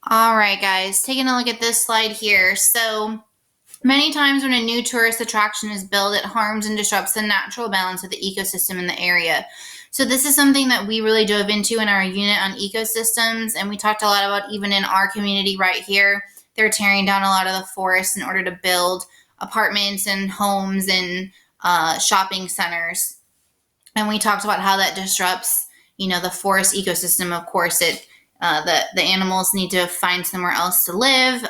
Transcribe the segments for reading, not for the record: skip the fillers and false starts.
All right, guys, taking a look at this slide here. So many times when a new tourist attraction is built, it harms and disrupts the natural balance of the ecosystem in the area. So this is something that we really dove into in our unit on ecosystems, and we talked a lot about even in our community right here. They're tearing down a lot of the forests in order to build apartments and homes and shopping centers. And we talked about how that disrupts, the forest ecosystem. Of course, the animals need to find somewhere else to live,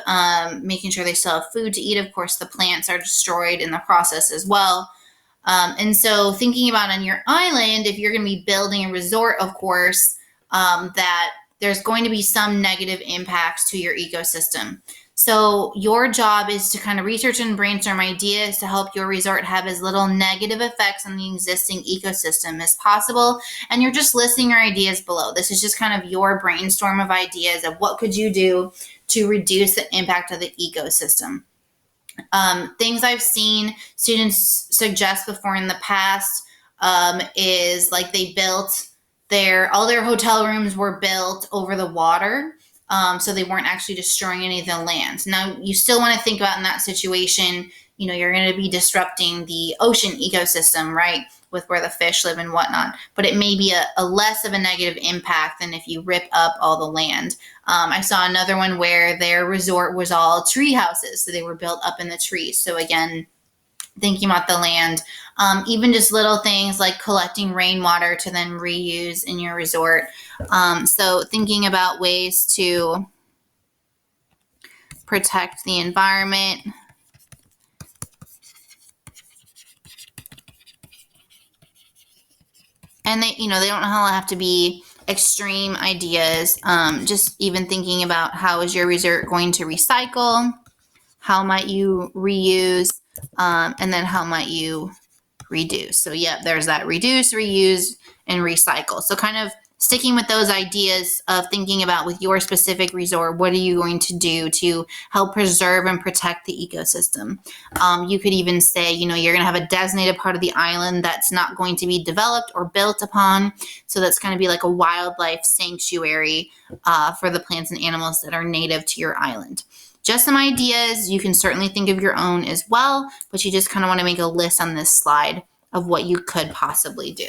making sure they still have food to eat. Of course, the plants are destroyed in the process as well. And so, thinking about on your island, if you're going to be building a resort, of course, that there's going to be some negative impacts to your ecosystem. So your job is to kind of research and brainstorm ideas to help your resort have as little negative effects on the existing ecosystem as possible. And you're just listing your ideas below. This is just kind of your brainstorm of ideas of what could you do to reduce the impact of the ecosystem. Things I've seen students suggest before in the past is like they built all their hotel rooms were built over the water. So they weren't actually destroying any of the land. Now, you still want to think about in that situation, you're going to be disrupting the ocean ecosystem, right? With where the fish live and whatnot. But it may be a less of a negative impact than if you rip up all the land. I saw another one where their resort was all tree houses. So they were built up in the trees. So again, thinking about the land, even just little things like collecting rainwater to then reuse in your resort. So thinking about ways to protect the environment. And they don't have to be extreme ideas. Just even thinking about how is your resort going to recycle? How might you reuse? And then how might you reduce? So there's that reduce, reuse, and recycle. So kind of sticking with those ideas of thinking about with your specific resort, what are you going to do to help preserve and protect the ecosystem? You could even say, you're going to have a designated part of the island that's not going to be developed or built upon. So that's going to be like a wildlife sanctuary for the plants and animals that are native to your island. Just some ideas. You can certainly think of your own as well, but you just kind of want to make a list on this slide of what you could possibly do.